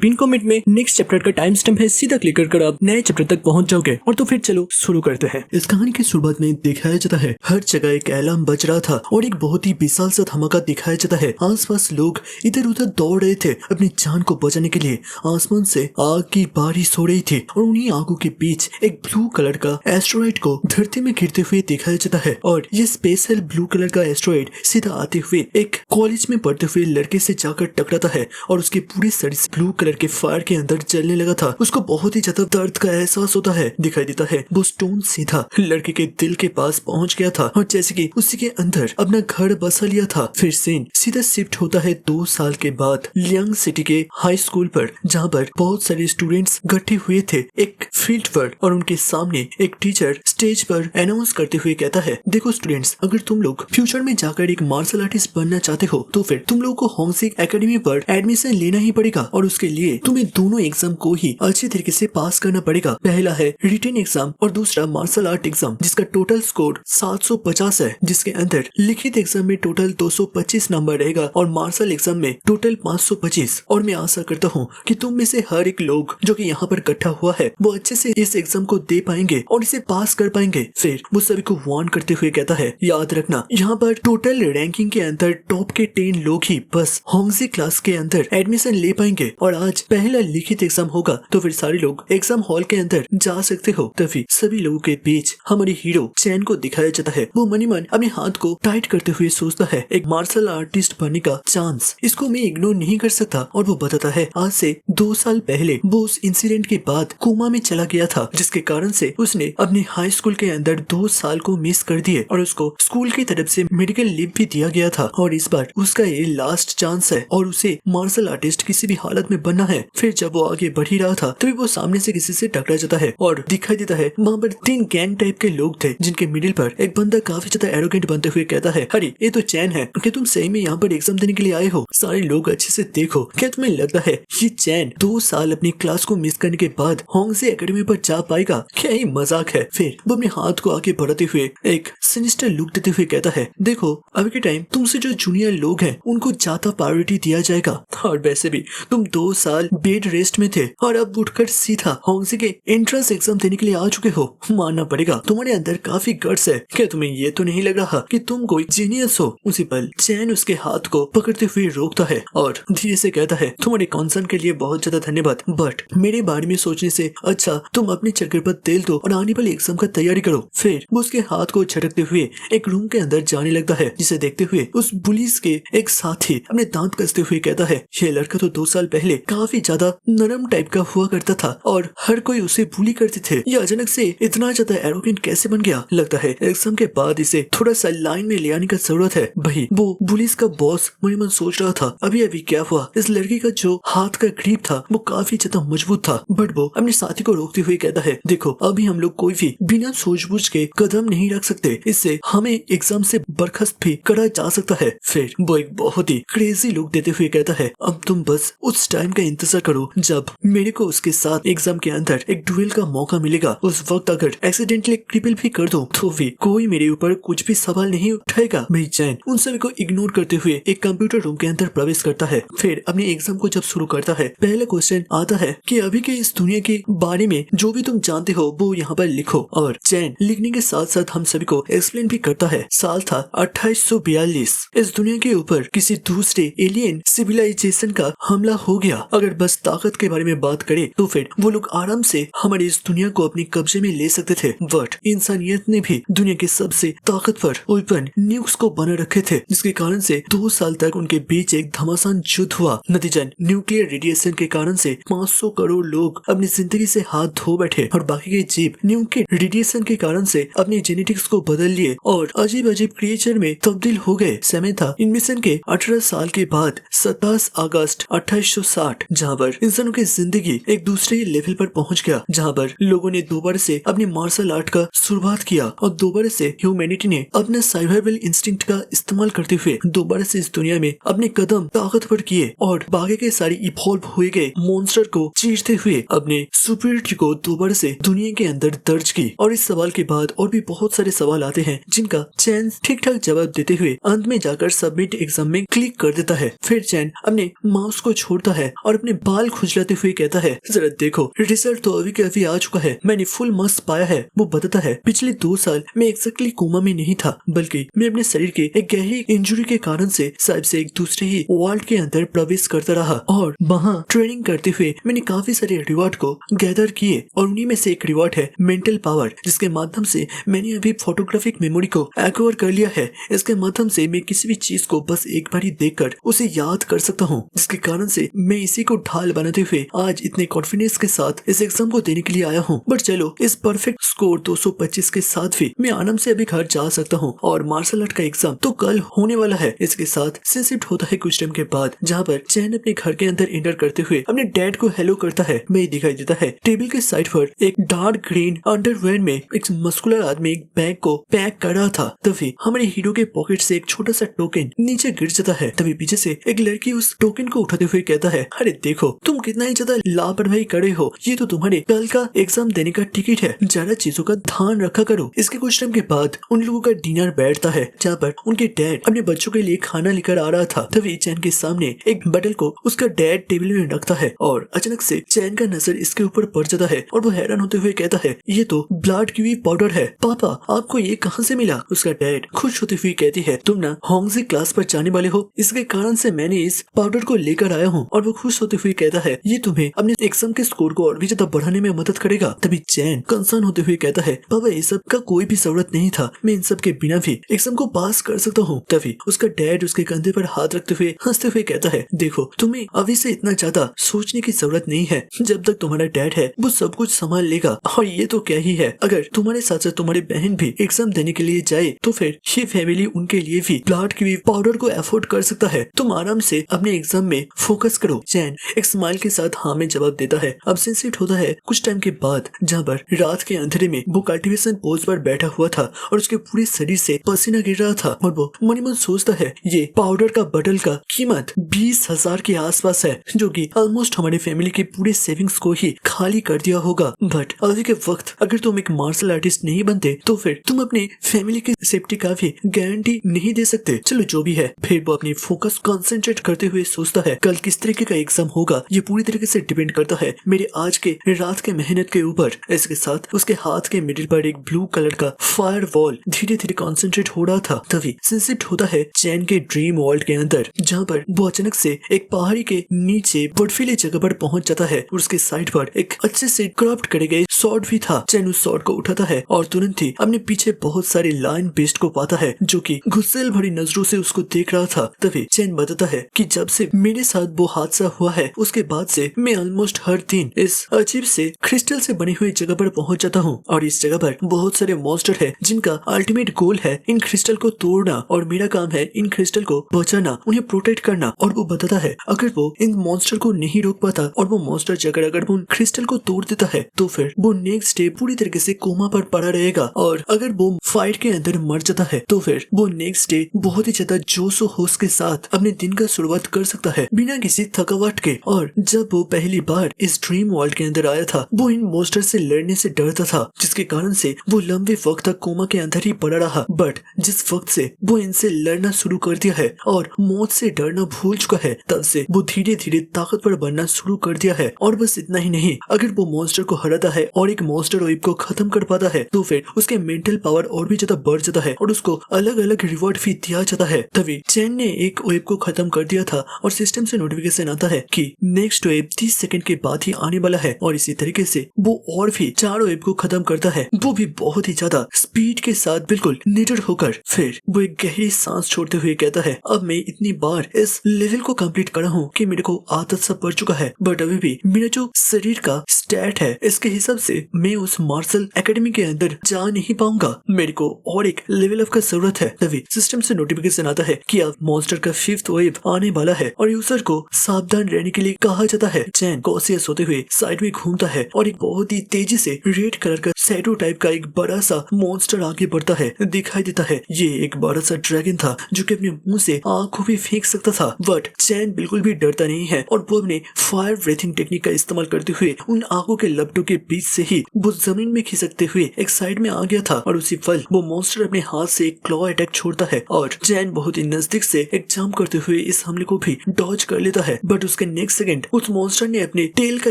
Pin comment में next chapter का time stamp है, सीधा क्लिक कर आप नए चैप्टर तक पहुंच जाओगे। और तो फिर चलो शुरू करते हैं। इस कहानी की शुरुआत में दिखाया जाता है हर जगह एक अलार्म बज रहा था और एक बहुत ही विशाल सा धमाका दिखाया जाता है। आसपास लोग इधर उधर दौड़ रहे थे अपनी जान को बचाने के लिए। आसमान से आग की बारिश हो रही थी और उन्हीं आगों के बीच एक ब्लू कलर का एस्ट्रॉइड को धरती में गिरते हुए दिखाया जाता है। और ये स्पेशल ब्लू कलर का एस्ट्रॉइड सीधा आते हुए एक कॉलेज में पढ़ते हुए लड़के से जाकर टकराता है और उसके पूरे शरीर ब्लू कलर के फायर के अंदर जलने लगा था। उसको बहुत ही ज्यादा दर्द का एहसास होता है। दिखाई देता है वो स्टोन सीधा लड़के के दिल के पास पहुंच गया था और जैसे कि उसी के अंदर अपना घर बसा लिया था। फिर सीन सीधा शिफ्ट होता है 2 साल के बाद लियांग सिटी के हाई स्कूल पर, जहाँ पर बहुत सारे स्टूडेंट्स इकट्ठे हुए थे एक फील्ड पर। और उनके सामने एक टीचर स्टेज पर अनाउंस करते हुए कहता है, देखो स्टूडेंट्स, अगर तुम लोग फ्यूचर में जाकर एक मार्शल आर्टिस्ट बनना चाहते हो तो फिर तुम लोगों को होंगसिक एकेडमी पर एडमिशन लेना ही पड़ेगा और उसके लिए तुम्हें दोनों एग्जाम को ही अच्छे तरीके से पास करना पड़ेगा। पहला है रिटन एग्जाम और दूसरा मार्शल आर्ट एग्जाम, जिसका टोटल स्कोर 750 है, जिसके अंदर लिखित एग्जाम में टोटल 225 नंबर रहेगा और मार्शल एग्जाम में टोटल 525। और मैं आशा करता हूँ कि तुम में से हर एक लोग जो कि यहाँ पर इकट्ठा हुआ है वो अच्छे से इस एग्जाम को दे पाएंगे और इसे पास कर पाएंगे। फिर वो सभी को वार्न करते हुए कहता है, याद रखना यहाँ पर टोटल रैंकिंग के अंदर टॉप के 10 लोग ही बस होंगजी क्लास के अंदर एडमिशन ले पाएंगे। और आज पहला लिखित एग्जाम होगा तो फिर सारे लोग एग्जाम हॉल के अंदर जा सकते हो। तभी सभी लोगों के बीच हमारे हीरो चैन को दिखाया जाता है। वो मनी मन अपने हाथ को टाइट करते हुए सोचता है, एक मार्शल आर्टिस्ट बनने का चांस, इसको मैं इग्नोर नहीं कर सकता। और वो बताता है आज से 2 साल पहले वो उस इंसिडेंट के बाद कोमा में चला गया था, जिसके कारण से उसने अपने हाई स्कूल के अंदर 2 साल को मिस कर दिए और उसको स्कूल की तरफ से मेडिकल लीव भी दिया गया था। और इस बार उसका ये लास्ट चांस है और उसे मार्शल आर्टिस्ट किसी भी हालत में बनना है। फिर जब वो आगे बढ़ ही रहा था तभी वो सामने से किसी से टकरा जाता है और दिखाई देता है वहाँ पर 3 गैंग टाइप के लोग थे, जिनके मिडिल पर एक बंदा काफी ज्यादा एरोगेंट बनते हुए कहता है, अरे ये तो चैन है, क्या तुम सही में यहाँ पर एग्जाम देने के लिए आए हो? सारे लोग अच्छे से देखो, क्या तुम्हें लगता है ये चैन 2 साल अपनी क्लास को मिस करने के बाद होंगजी एकेडमी पर जा पाएगा? क्या ये मजाक है? फिर वो अपने हाथ को आगे बढ़ाते हुए एक सिनिस्टर लुक देते हुए कहता है, देखो अभी के टाइम तुमसे जो जूनियर लोग हैं उनको ज्यादा प्रायोरिटी दिया जाएगा और वैसे भी तुम 2 साल बेड रेस्ट में थे और अब उठकर सीधा होंगजी के एंट्रेंस एग्जाम देने के लिए आ चुके हो। मानना पड़ेगा तुम्हारे अंदर काफी गट्स है। क्या तुम्हें ये तो नहीं लग रहा कि तुम कोई जीनियस हो? उसी पल चैन उसके हाथ को पकड़ते हुए रोकता है और धीरे से कहता है, तुम्हारे कंसर्न के लिए बहुत ज्यादा धन्यवाद, बट मेरे बारे में सोचने से अच्छा तुम अपने चक्कर पर तेल दो और आने वाले एग्जाम का तैयारी करो। फिर वो उसके हाथ को झटकते हुए एक रूम के अंदर जाने लगता है, जिसे देखते हुए उस पुलिस के एक साथी अपने दांत कसते हुए कहता है, ये लड़का तो 2 साल पहले काफी ज्यादा नरम टाइप का हुआ करता था और हर कोई उसे बुली करते थे, ये अचानक से इतना ज्यादा एरोगेंट कैसे बन गया? लगता है एग्जाम के बाद इसे थोड़ा सा लाइन में ले आने का जरूरत है। भाई वो पुलिस का बॉस मन ही मन सोच रहा था, अभी अभी क्या हुआ, इस लड़की का जो हाथ का ग्रिप था वो काफी ज्यादा मजबूत था। बट वो अपने साथी को रोकते हुए कहता है, देखो अभी हम लोग कोई भी बिना सूझबूझ के कदम नहीं रख सकते, इससे हमें एग्जाम से बर्खास्त भी करा जा सकता है। फिर वो एक बहुत ही क्रेजी लुक देते हुए कहता है, अब तुम बस उस टाइम का इंतजार करो जब मेरे को उसके साथ एग्जाम के अंदर एक डुएल का मौका मिलेगा। उस वक्त अगर एक्सीडेंटली क्रिपल भी कर दो तो भी कोई मेरे ऊपर कुछ भी सवाल नहीं उठाएगा। मेरी चैन उन सभी को इग्नोर करते हुए एक कंप्यूटर रूम के अंदर प्रवेश करता है। फिर अपने एग्जाम को जब शुरू करता है, पहला क्वेश्चन आता है कि अभी के इस दुनिया के बारे में जो भी तुम जानते हो वो यहाँ पर लिखो। और चैन लिखने के साथ साथ हम सभी को एक्सप्लेन भी करता है। साल था 2842। इस दुनिया के ऊपर किसी दूसरे एलियन सिविलाइजेशन का हमला हो गया। अगर बस ताकत के बारे में बात करें तो फिर वो लोग आराम से हमारी इस दुनिया को अपने कब्जे में ले सकते थे, बट इंसानियत ने भी दुनिया के सबसे ताकतवर वेपन न्यूक्स को बना रखे थे, जिसके कारण से 2 साल तक उनके बीच एक घमासान युद्ध हुआ। नतीजन न्यूक्लियर रेडिएशन के कारण से 500 करोड़ लोग अपनी जिंदगी से हाथ धो बैठे और बाकी के जीव न्यूक्लियर रेडिएशन के कारण से अपनी जेनेटिक्स को बदल लिए और अजीब अजीब क्रिएचर में तब्दील हो गए। समय था इन मिशन के 18 साल के बाद 27 अगस्त 2860, जहाँ पर इंसानों की जिंदगी एक दूसरे लेवल पर पहुंच गया, जहाँ पर लोगों ने दोबारा से अपने मार्शल आर्ट का शुरुआत किया और दोबारा से ह्यूमैनिटी ने अपने सर्वाइवल इंस्टिंक्ट का इस्तेमाल करते हुए दोबारा से इस दुनिया में अपने कदम ताकतवर किए और बाकी के सारे इवॉल्व हुए गए मॉन्स्टर को चीरते हुए अपने सुपीरियरिटी को दोबारा से दुनिया के अंदर दर्ज की। और इस सवाल के बाद और भी बहुत सारे सवाल आते हैं जिनका चैन ठीक ठाक जवाब देते हुए अंत में जाकर सबमिट एग्जाम में क्लिक कर देता है। फिर चैन अपने माउस को छोड़ता है और अपने बाल खुजलाते हुए कहता है, जरा देखो रिजल्ट तो अभी के अभी आ चुका है, मैंने फुल मार्क्स पाया है। वो बताता है, पिछले 2 साल मैं एक्जैक्टली कोमा में नहीं था, बल्कि मैं अपने शरीर के एक गहरी इंजरी के कारण से साहिब से एक दूसरे ही वर्ल्ड के अंदर प्रवेश करता रहा और वहाँ ट्रेनिंग करते हुए मैंने काफी सारे रिवॉर्ड को गैदर किए और उन्हीं में से एक रिवॉर्ड है मेंटल पावर, जिसके माध्यम से मैंने अभी फोटोग्राफिक मेमोरी को एक्वायर कर लिया है। इसके माध्यम से मैं किसी भी चीज को बस एक बार ही देखकर उसे याद कर सकता हूँ, जिसके कारण से मैं इसी को ढाल बनाते हुए आज इतने कॉन्फिडेंस के साथ इस एग्जाम को देने के लिए आया हूँ। बट चलो, इस परफेक्ट स्कोर 225 के साथ भी मैं आराम से अभी घर जा सकता हूँ और मार्शल आर्ट का एग्जाम तो कल होने वाला है। इसके साथ सीन शिफ्ट होता है कुछ टाइम के बाद, जहाँ पर चैन अपने घर के अंदर एंटर करते हुए अपने डैड को हेलो करता है। मैं दिखाई देता है टेबल के साइड पर एक डार्क ग्रीन अंडरवेयर में एक मस्कुलर आदमी एक बैग को पैक कर रहा था। तभी हमारे हीरो के पॉकेट से एक छोटा सा टोकन नीचे गिर जाता है। तभी पीछे से एक लड़की उस टोकन को उठाते हुए कहता है, अरे देखो तुम कितना ही ज्यादा लापरवाही करे हो, ये तो तुम्हारे कल का एग्जाम देने का टिकट है, ज्यादा चीजों का ध्यान रखा करो। इसके कुछ टाइम के बाद उन लोगों का डिनर बैठता है, जहाँ पर उनके डैड अपने बच्चों के लिए खाना लेकर आ रहा था। तभी चैन के सामने एक बटल को उसका डैड टेबल में रखता है और अचानक से चैन का नजर इसके ऊपर पड़ जाता है और वो हैरान होते हुए कहता है, ये तो ब्लड कीवी पाउडर है, पापा आपको ये कहाँ से मिला? उसका डैड खुश होते हुए कहती है, तुम ना होंगजी क्लास पर जाने वाले हो, इसके कारण से मैंने इस पाउडर को लेकर आया हूँ। और वो खुश होते हुए कहता है, ये तुम्हें अपने एग्जाम के स्कोर को और भी ज्यादा बढ़ाने में मदद करेगा। तभी चैन कंसर्न होते हुए कहता है, पापा ये सब का कोई भी जरूरत नहीं था, मैं इन सब के बिना भी एग्जाम को पास कर सकता हूँ। तभी उसका डैड उसके कंधे पर हाथ रखते हुए हंसते हुए कहता है, देखो तुम्हें अभी से इतना ज्यादा सोचने की जरूरत नहीं है, जब तक तुम्हारा डैड है वो सब कुछ संभाल लेगा। और ये तो क्या ही है, अगर तुम्हारे साथ साथ तुम्हारी बहन भी एग्जाम देने के लिए जाए तो फिर ये फैमिली उनके लिए भी ब्लड की पाउडर को अफोर्ड कर सकता है। तुम आराम से अपने एग्जाम में फोकस करो। चैन एक स्माइल के साथ हाँ में जवाब देता है। अब सीन शिफ्ट होता है कुछ टाइम के बाद, जहाँ पर रात के अंधेरे में वो कल्टीवेशन पोस्ट पर बैठा हुआ था और उसके पूरे शरीर से पसीना गिर रहा था और वो मन ही मन सोचता है, ये पाउडर का बटल का कीमत 20,000 के आसपास है, जो कि ऑलमोस्ट हमारे फैमिली के पूरे सेविंग्स को ही खाली कर दिया होगा। बट अभी के वक्त अगर तुम एक मार्शल आर्टिस्ट नहीं बनते तो फिर तुम अपने फैमिली की सेफ्टी का भी गारंटी नहीं दे सकते। चलो जो भी है, फिर वो अपनी फोकस कंसंट्रेट करते हुए सोचता है, कल किस तरीके का एग्जाम होगा ये पूरी तरीके से डिपेंड करता है मेरे आज के रात के मेहनत के ऊपर। इसके साथ उसके हाथ के मिडिल पर एक ब्लू कलर का फायर वॉल धीरे धीरे कॉन्सेंट्रेट हो रहा था। तभी शिफ्ट होता है चैन के ड्रीम वर्ल्ड के अंदर, जहाँ पर वो अचानक से एक पहाड़ी के नीचे बर्फीले जगह पर पहुंच जाता है। उसके साइड पर एक अच्छे से क्राफ्ट करे गए स्वॉर्ड भी था। चैन उस स्वॉर्ड को उठाता है और तुरंत ही अपने पीछे बहुत सारे लायन बेस्ट को पाता है, जो कि गुस्सेल भरी नजरों से उसको देख रहा था। तभी चैन बताता है कि जब से मेरे साथ वो हादसा हुआ है उसके बाद से मैं ऑलमोस्ट हर दिन इस अजीब से क्रिस्टल से बनी हुई जगह पर पहुंच जाता हूँ और इस जगह पर बहुत सारे मॉन्स्टर है, जिनका अल्टीमेट गोल है इन क्रिस्टल को तोड़ना और मेरा काम है इन क्रिस्टल को बचाना, उन्हें प्रोटेक्ट करना। और वो बताता है अगर वो इन मॉन्स्टर को नहीं रोक पाता और वो मॉन्स्टर जगह अगर वो उन क्रिस्टल को तोड़ देता है तो फिर वो नेक्स्ट डे पूरी तरीके से कोमा पर पड़ा रहेगा, और अगर वो फाइट के अंदर मर जाता है तो फिर वो नेक्स्ट डे बहुत ही ज्यादा जोश और होश के साथ अपने दिन का शुरुआत कर सकता है बिना किसी थकावट के। और जब वो पहली बार इस ड्रीम वर्ल्ड के अंदर आया था वो इन मॉन्स्टर से लड़ने से डरता था, जिसके कारण से वो लंबे वक्त तक कोमा के अंदर ही पड़ा रहा। बट जिस वक्त से वो इनसे लड़ना शुरू कर दिया है और मौत से डरना भूल चुका है, तब से वो धीरे धीरे ताकतवर बनना शुरू कर दिया है। और बस इतना ही नहीं, अगर वो मॉन्स्टर को हराता है और एक मॉन्स्टर वेव को खत्म कर पाता है तो फिर उसके मेंटल पावर और भी ज्यादा बढ़ जाता है और उसको अलग अलग रिवॉर्ड भी दिया जाता है। तभी चैन ने एक वेब को खत्म कर दिया था और सिस्टम से नोटिफिकेशन आता है कि नेक्स्ट वेब 30 सेकंड के बाद ही आने वाला है। और इसी तरीके से वो और भी 4 वेब को खत्म करता है, वो भी बहुत ही ज्यादा स्पीड के साथ बिल्कुल निडर होकर। फिर वो एक गहरी सांस छोड़ते हुए कहता है, अब मैं इतनी बार इस लेवल को कंप्लीट करा हूँ कि मेरे को आदत सा पड़ चुका है, बट अभी भी मेरा जो शरीर का स्टैट है इसके हिसाब से मैं उस मार्शल एकेडमी के अंदर जा नहीं पाऊंगा, मेरे को और एक लेवल अप का जरूरत है। तभी सिस्टम से नोटिफिकेशन आता है कि अब मॉन्स्टर का 5th वेव आने वाला है और यूजर को सावधान रहने के लिए कहा जाता है। चैन कॉशियस होते हुए साइड में घूमता है और एक बहुत ही तेजी से रेड कलर का शैडो टाइप का एक बड़ा सा मॉन्स्टर आगे बढ़ता है, दिखाई देता है। ये एक बड़ा सा ड्रैगन था जो कि अपने मुंह से आग को भी फेंक सकता था, बट चैन बिल्कुल भी डरता नहीं है और वो अपने फायर ब्रीथिंग टेक्निक का इस्तेमाल करते हुए उन आगों के लपटों के बीच से ही वो जमीन में खिसकते हुए एक साइड में आ गया था और उसी पल वो मॉन्स्टर अपने हाथ से एक क्लॉ अटैक छोड़ता है और चैन बहुत ही नजदीक से एक जंप करते हुए इस हमले को भी डॉज कर लेता है। बट उसके नेक्स्ट सेकंड उस मॉन्स्टर ने अपने टेल का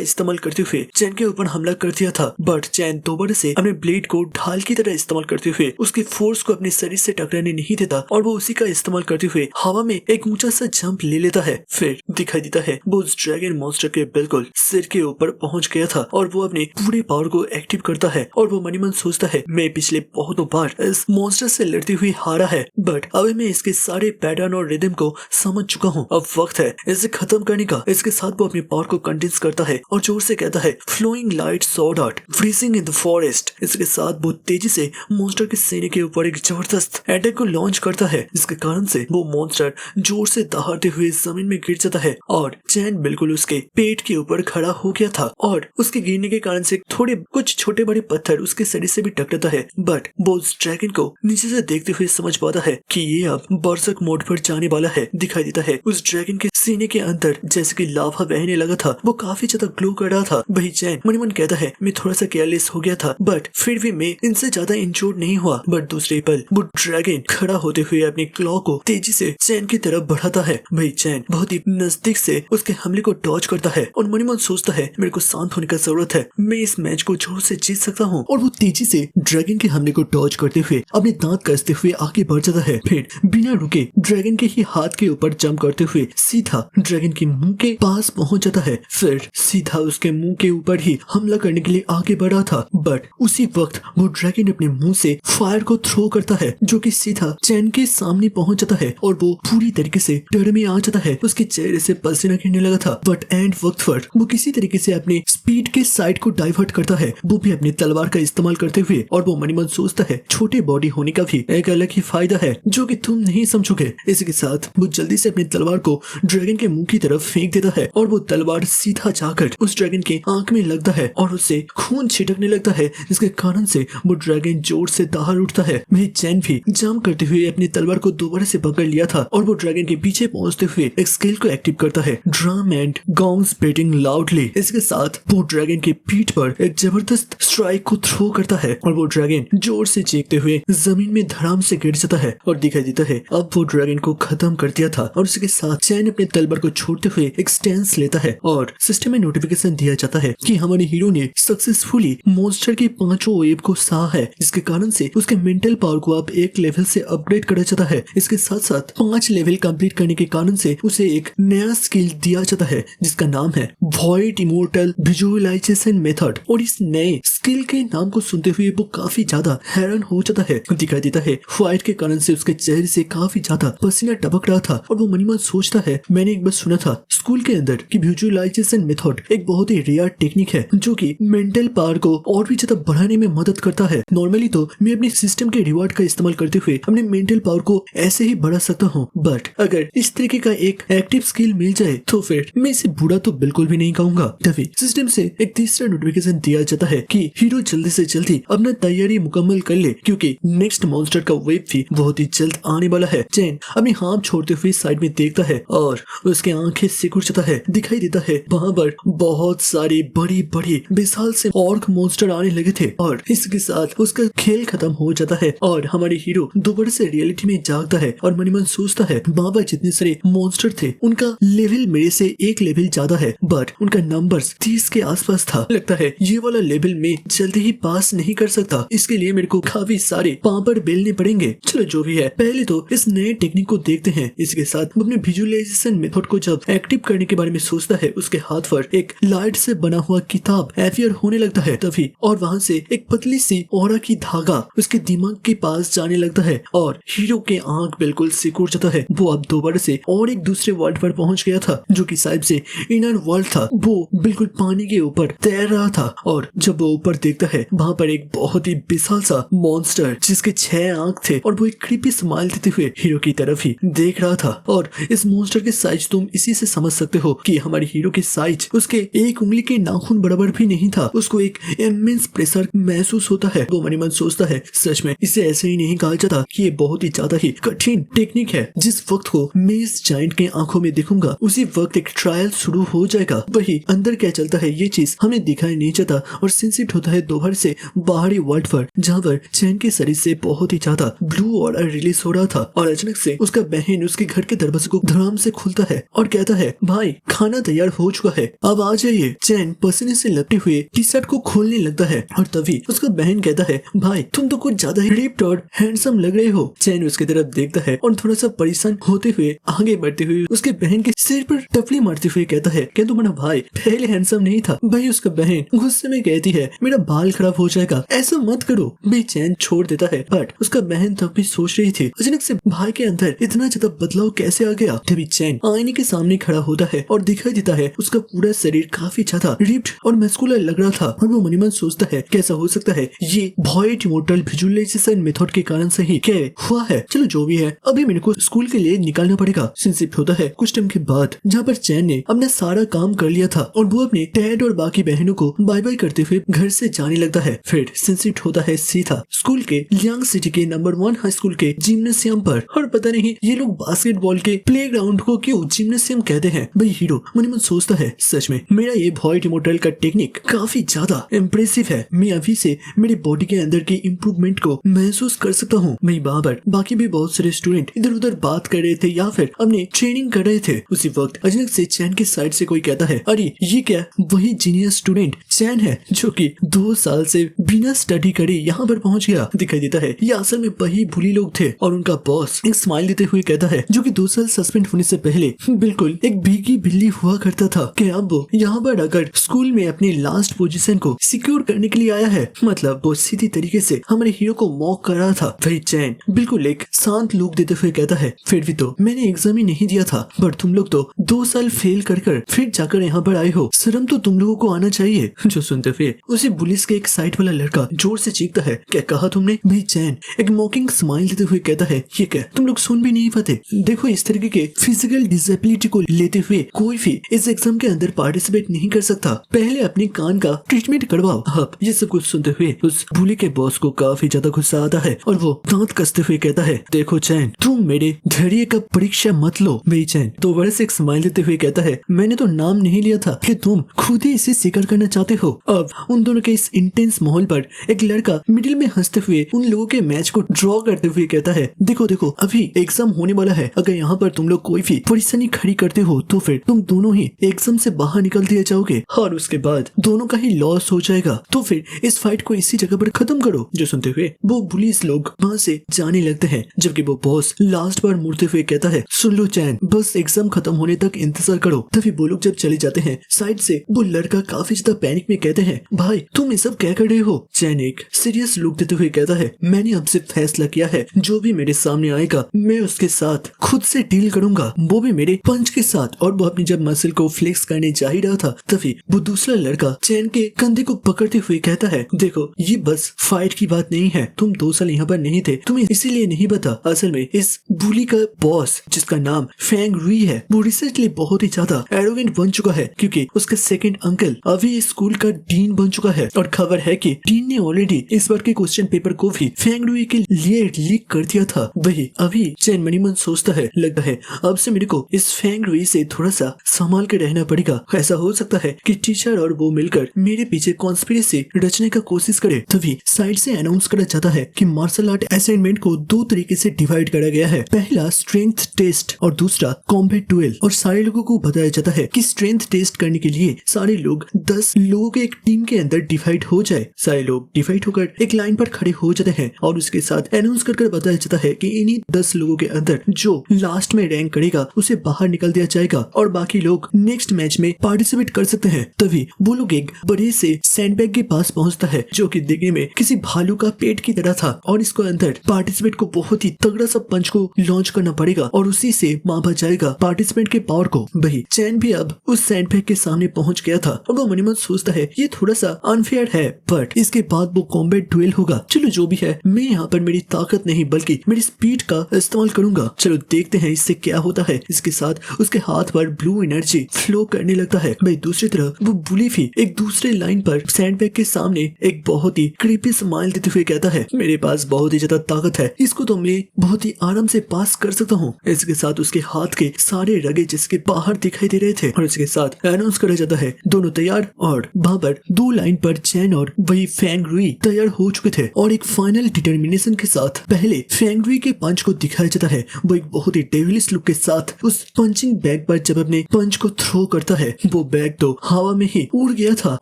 इस्तेमाल करते हुए चैन के ऊपर हमला कर दिया था। बट चैन दोबारा से अपने ब्लेड को ढाल की तरह इस्तेमाल करते हुए उसकी फोर्स को अपने शरीर से टकराने नहीं देता और वो उसी का इस्तेमाल करते हुए हवा में एक ऊंचा सा जंप ले लेता है। फिर दिखाई देता है वो उस ड्रैगन मॉन्स्टर के बिल्कुल सिर के ऊपर पहुंच गया था और वो अपने पूरे पावर को एक्टिव करता है और वो मनी मन सोचता है मैं पिछले बहुतों बार इस मॉन्स्टर से लड़ती हुई हारा है, बट अभी मैं इसके सारे पैटर्न और रिदम को समझ चुका हूँ। अब वक्त है इसे खत्म करने का। इसके साथ वो अपनी पावर को कंडेंस करता है और जोर से कहता है flowing light sword art freezing in the forest. इसके साथ वो तेजी से मॉन्स्टर के सीने के ऊपर एक जबरदस्त अटैक को लॉन्च करता है, जिसके कारण से वो मॉन्स्टर जोर से दहाड़ते हुए जमीन में गिर जाता है और चैन बिल्कुल उसके पेट के ऊपर खड़ा हो गया था और उसके गिरने के कारण से थोड़े कुछ छोटे बड़े पत्थर उसके शरीर से भी टकराता है। बट वो उस ड्रैगन को नीचे से देखते हुए समझ पाता है कि ये अब बरसक मोड पर जाने वाला है। दिखाई देता है उस ड्रैगन के सीने के अंदर जैसे कि लावा बहने लगा था, वो काफी ज्यादा ग्लो कर रहा था। वही चैन मन ही मन कहता है मैं थोड़ा सा केयरलेस हो गया था, बट फिर भी मैं इनसे ज्यादा इंजोर्ड नहीं हुआ। बट दूसरे पल वो ड्रैगन खड़ा होते हुए अपने क्लॉ को तेजी से चैन की तरफ बढ़ाता है। वही चैन बहुत ही नजदीक से उसके हमले को डॉज करता है और मन ही मन सोचता है मेरे को शांत होने का जरूरत है, मैं इस मैच को जोर से जीत सकता हूँ। और वो तेजी से ड्रैगन के हमले को डॉज करते हुए अपने दांत कसते हुए आगे बढ़ जाता है। फिर बिना रुके ड्रैगन के ही हाथ के ऊपर जंप करते हुए सीधा ड्रैगन के मुंह के पास पहुंच जाता है। फिर सीधा उसके मुंह के ऊपर ही हमला करने के लिए आगे बढ़ा था, बट उसी वक्त वो ड्रैगन अपने मुंह से फायर को थ्रो करता है जो कि सीधा चैन के सामने पहुंच जाता है और वो पूरी तरीके से डर में आ जाता है। उसके चेहरे से पसीना गिरने लगा था, बट एंड वक्त पर वो किसी तरीके से अपने स्पीड के साइड को डाइवर्ट करता है, वो भी अपनी तलवार का इस्तेमाल करते हुए। और वो मन ही मन सोचता है छोटे बॉडी होने का भी एक अलग ही फायदा है जो कि तुम नहीं समझोगे। इसी के साथ वो जल्दी से अपनी तलवार को ड्रैगन के मुंह की तरफ फेंक देता है और वो तलवार सीधा जाकर उस ड्रैगन के आंख में लगता है और उससे खून छिटकने लगता है, जिसके कारण से वो ड्रैगन जोर से दहाड़ उठता है। वही चैन भी जंप करते हुए अपनी तलवार को दोबारा से पकड़ लिया था और वो ड्रैगन के पीछे पहुंचते हुए एक स्किल को एक्टिव करता है, ड्रम एंड गॉन्ग्स बीटिंग लाउडली। इसके साथ वो ड्रैगन के पीठ पर एक जबरदस्त स्ट्राइक को थ्रो करता है और वो ड्रैगन जोर से चीखते हुए जमीन में धड़ाम से गिर जाता है। और दिखाई देता है अब वो ड्रैगन को खत्म कर दिया था और उसके साथ चैन अपने तलवार को छोड़ते हुए एक स्टैंस लेता है और सिस्टम में नोटिफिकेशन दिया जाता है कि हमारे हीरो ने सक्सेसफुली मॉन्स्टर के 5 वेव को सहा है, जिसके कारण से उसके मेंटल पावर को अब एक लेवल से अपग्रेड करा जाता है। इसके साथ साथ 5 लेवल कंप्लीट करने के कारण से उसे एक नया स्किल दिया जाता है जिसका नाम है वॉइड इमोर्टल विजुअलाइजेशन मेथड। और इस नए स्किल के नाम को सुनते हुए वो काफी ज्यादा हैरान हो जाता है। दिखाई देता है फाइट के कारण से उसके चेहरे से काफी ज्यादा पसीना टपक रहा था और वो मन ही मन सोचता है मैंने एक बार सुना था स्कूल के अंदर कि विजुअलाइजेशन मेथड एक बहुत ही रेयर टेक्निक है जो कि मेंटल पावर को और भी ज्यादा बढ़ाने में मदद करता है। नॉर्मली तो मैं अपने सिस्टम के रिवॉर्ड का इस्तेमाल करते हुए अपने मेंटल पावर को ऐसे ही बढ़ा सकता हूँ, बट अगर इस तरीके का एक एक्टिव स्किल मिल जाए तो फिर मैं इसे बुरा तो बिल्कुल भी नहीं कहूंगा। तभी सिस्टम से एक तीसरा नोटिफिकेशन दिया जाता है कि हीरो जल्दी से जल्दी अपना तैयारी मुकम्मल कर ले क्योंकि नेक्स्ट मॉन्स्टर का वेव भी बहुत ही जल्द आने वाला है। चैन अपनी हाथ छोड़ते हुए साइड में देखता है और उसके आंखें सिकुड़ जाता है। दिखाई देता है वहाँ पर बहुत सारी बड़ी बड़ी विशाल से ऑर्क मॉन्स्टर आने लगे थे और इसके साथ उसका खेल खत्म हो जाता है और हमारे हीरो दोबारा से रियलिटी में जागता है और मन ही मन सोचता है बाबा जितने सारे मॉन्स्टर थे उनका लेवल मेरे से एक लेवल ज्यादा है, बट उनका नंबर्स 30 के आसपास था। लगता है ये वाला लेवल में जल्दी ही पास नहीं कर सकता, इसके लिए मेरे को काफी सारे पापड़ बेलने पड़ेंगे। चलो जो भी है पहले तो इस नए टेक्निक को देखते हैं। इसके साथ अपने विजुअलाइजेशन मेथड को जब एक्टिव करने के बारे में सोचता है उसके हाथ पर एक लाइट से बना हुआ किताब एफियर होने लगता है तभी, और वहाँ से एक पतली सी ऑरा की धागा उसके दिमाग के पास जाने लगता है और हीरो के आंख बिल्कुल सिकुड़ जाता है। वो अब दोबारा से और एक दूसरे वर्ल्ड पर पहुंच गया था जो कि शायद से इनर वर्ल्ड था। वो बिल्कुल पानी के ऊपर तैर रहा था और जब वो ऊपर देखता है वहाँ पर एक बहुत ही विशाल सा मॉन्स्टर जिसके 6 आंख थे और वो एक क्रीपी स्माइल देते हुए हीरो की तरफ ही देख रहा था। और इस मॉन्स्टर के साइज तुम इसी से समझ सकते हो कि हमारे हीरो की साइज उसके एक उंगली के नाखून बराबर भी नहीं था। उसको एक इमेंस प्रेशर महसूस होता है। वो मन ही मन सोचता है सच में इसे ऐसे ही नहीं कहा जाता कि ये बहुत ही ज्यादा ही कठिन टेक्निक है। जिस वक्त को मैं इस जायंट के आंखों में देखूंगा उसी वक्त एक ट्रायल शुरू हो जाएगा। वही अंदर क्या चलता है ये चीज हमें दिखाई नहीं जाता और सीन शिफ्ट होता है दोबारा से बाहरी वर्ल्ड पर, जहाँ पर चैन के शरीर से बहुत ही ज्यादा ब्लू ऑर्डर रिलीज हो रहा था और अचानक से उसका बहन उसके घर के दरवाजे को धड़ाम से खोलता है और कहता है, भाई खाना तैयार हो चुका है, अब आ जाइए। चैन पसीने से लपटे हुए टी शर्ट को खोलने लगता है और तभी उसका बहन कहता है, भाई तुम तो कुछ ज्यादा ही रिप्ड और हैंडसम लग रहे हो। चैन उसकी तरफ देखता है और थोड़ा सा परेशान होते हुए आगे बढ़ते हुए उसके बहन के सिर पर टपली मारते हुए कहता है, क्या तुम्हारा भाई पहले हैंडसम नहीं था? भाई उसका बहन गुस्से में कहती है, मेरा बाल खराब हो जाएगा, ऐसा मत करो। भाई चैन छोड़ देता है बट उसका बहन तब भी सोच रही थी अचानक से भाई के अंदर इतना ज्यादा बदलाव कैसे आ गया। तभी चैन आईने के सामने खड़ा होता है और दिखाई देता है उसका पूरा शरीर काफी ज्यादा रिप्ड और मस्कुलर लग रहा था और वो मनी मन सोचता है कैसा हो सकता है ये वॉइड इमोर्टल विजुअलाइजेशन मेथड के कारण से ही क्या हुआ है। चलो जो भी है, अभी मेरे को स्कूल के लिए निकालना पड़ेगा। सिंसिप्ट होता है कुछ टाइम के बाद, जहाँ पर चैन ने अपना सारा काम कर लिया था और वो अपने डैड और बाकी बहनों को बाय बाय करते हुए घर से जाने लगता है। फिर सिंसिप्ट होता है सीधा स्कूल के लियांग सिटी के नंबर 1 हाई स्कूल के जिम्नासियम पर। और पता नहीं ये लोग बास्केटबॉल के प्लेग्राउंड को क्यों जिम्नासियम कहते हैं। भाई हीरो मन मन सोचता है, सच में मेरा ये वॉइड इमोर्टल का टेक्निक काफी ज्यादा इम्प्रेसिव है। मैं अभी से मेरी बॉडी के अंदर के इम्प्रूवमेंट को महसूस कर सकता हूँ। मैं बाबर बाकी भी बहुत सारे स्टूडेंट इधर उधर बात कर रहे थे या फिर अपनी ट्रेनिंग कर रहे थे। उसी वक्त अचानक से चैन के साइड से कोई कहता है, अरे ये क्या वही जीनियस स्टूडेंट चैन है जो कि 2 साल से बिना स्टडी करे यहाँ पर पहुंच गया। दिखाई देता है ये असल में वही बुली लोग थे और उनका बॉस एक स्माइल देते हुए कहता है, जो कि 2 साल सस्पेंड होने से पहले बिल्कुल एक भीगी बिल्ली हुआ करता था, कि अब वो यहाँ पर आकर स्कूल में अपनी लास्ट पोजीशन को सिक्योर करने के लिए आया है। मतलब वो सीधी तरीके से हमारे हीरो को मॉक कर रहा था। वही चैन बिल्कुल एक शांत लुक देते हुए कहता है, फिर भी तो मैंने एग्जाम ही नहीं दिया था, बट तुम लोग तो 2 साल फेल कर फिर जाकर यहाँ पर आए हो, शर्म तो तुम लोगों को आना चाहिए। जो सुनते हुए उसी पुलिस के एक साइड वाला लड़का जोर से चीखता है, क्या कहा तुमने? भाई चैन एक मॉकिंग स्माइल देते हुए कहता है, ये क्या तुम लोग सुन भी नहीं पाते? देखो इस तरीके के फिजिकल डिसेबिलिटी को लेते हुए कोई भी इस एग्जाम के अंदर पार्टिसिपेट नहीं कर सकता, पहले अपने कान का ट्रीटमेंट करवाओ। अब ये सब कुछ सुनते हुए उस बुली के बॉस को काफी ज्यादा गुस्सा आता है और वो दांत कसते हुए कहता है, देखो चैन तुम मेरे धैर्य का परीक्षा मत लो। भाई चैन तो बड़े से एक स्माइल देते हुए कहता है, मैंने तो नाम नहीं लिया था कि तुम खुद ही इसे स्वीकार करना चाहते हो। अब उन दोनों के इस इंटेंस माहौल पर एक लड़का मिडिल में हंसते हुए उन लोगों के मैच को ड्रॉ करते हुए कहता है, देखो देखो अभी एग्जाम होने वाला है, अगर यहाँ पर तुम लोग कोई भी परेशानी खड़ी करते हो तो फिर तुम दोनों ही एग्जाम से बाहर निकल दिए जाओगे और उसके बाद दोनों का ही लॉस हो जाएगा, तो फिर इस फाइट को इसी जगह पर खत्म करो। जो सुनते हुए वो पुलिस लोग वहाँ से जाने लगते हैं, जबकि वो बॉस लास्ट बार मुड़ते हुए कहता है, सुन लो चैन बस एग्जाम खत्म होने तक इंतजार करो। तभी वो लोग जब चले जाते हैं साइड से वो लड़का काफी ज्यादा पैनिक में कहते हैं, भाई तुम ये सब क्या कर रहे हो? चैन एक सीरियस लुक देते हुए कहता है, मैंने अब से फैसला किया है, जो भी मेरे सामने आएगा मैं उसके साथ खुद से डील करूंगा, वो भी मेरे पंच के साथ। और वो अपनी जब मसल को फ्लेक्स करने जा ही रहा था तभी वो दूसरा लड़का चैन के कंधे को पकड़ते हुए कहता है, देखो ये बस फाइट की बात नहीं है, तुम 2 साल यहाँ पर नहीं थे, तुम्हें इसीलिए नहीं पता, असल में इस बुली का बॉस जिसका नाम फेंग रुई है वो रिसेंटली बहुत ही ज्यादा एरोगेंट बन चुका है, क्योंकि उसका सेकंड अंकल अभी इस स्कूल का डीन बन चुका है। और खबर है कि डीन ने ऑलरेडी इस बार के क्वेश्चन पेपर को भी फेंग रुई के लिए लीक कर दिया था। वही अभी चैन मनी मन सोचता है, लगता है अब से मेरे को इस फेंग रुई से थोड़ा सा संभाल के रहना पड़ेगा, ऐसा हो सकता है कि टीचर और वो मिलकर मेरे पीछे कॉन्स्पिरेसी रचने का कोशिश करे। तभी साइड से अनाउंस करा जाता है कि मार्शल आर्ट असाइनमेंट को 2 तरीके से डिवाइड करा गया है, पहला स्ट्रेंथ टेस्ट और दूसरा कॉम्बैट डुएल। और सारे लोगों को बताया जाता है कि स्ट्रेंथ टेस्ट करने के लिए सारे लोग 10 लोगों के एक टीम के अंदर डिवाइड हो जाए। सारे लोग डिवाइड होकर एक लाइन पर खड़े हो जाते हैं और उसके साथ अनाउंस कर बताया जाता है कि इन्हीं 10 लोगों के अंदर जो लास्ट में रैंक करेगा उसे बाहर निकल दिया जाएगा और बाकी लोग नेक्स्ट मैच में पार्टिसिपेट कर सकते हैं। तभी वो लोग एक बड़े से सैंडबैग के पास पहुंचता है जो कि देखने में किसी भालू का पेट की तरह था और इसको अंदर पार्टिसिपेट को बहुत ही तगड़ा सा पंच को लॉन्च करना पड़ेगा और उसी से मापा जाएगा पार्टिसिपेंट के पावर को। वही चैन भी अब उस सैंडबैग के सामने पहुंच गया था और वो मन ही मन सोचता है ये थोड़ा सा अनफेयर है, बट इसके बाद वो कॉम्बैट डुएल होगा। चलो जो भी है, मैं यहाँ पर मेरी ताकत नहीं बल्कि मेरी स्पीड का इस्तेमाल करूंगा। चलो देखते हैं इससे क्या होता है। इसके साथ उसके हाथ पर ब्लू एनर्जी फ्लो करने लगता है। भाई दूसरी तरफ वो बुली भी एक दूसरे लाइन पर सैंडबैग के सामने एक बहुत ही क्रीपी स्माइल देते हुए कहता है, मेरे पास बहुत ही ज्यादा ताकत है, इसको तो मैं बहुत ही आराम से पास कर सकता हूँ। इसके साथ उसके हाथ के सारे रगे जिसके बाहर दिखाई दे रहे थे और इसके साथ अनाउंस करा जाता है दोनों दोनों तैयार और वहाँ पर 2 लाइन पर चैन और वही फेंग रुई तैयार हो चुके थे और एक फाइनल डिटर्मिनेशन के साथ पहले फेंग रुई के पंच को दिखाया जाता है। वो एक बहुत ही डेविलिश लुक के साथ उस पंचिंग बैग पर जब अपने पंच को थ्रो करता है, वो बैग तो हवा में ही उड़ गया था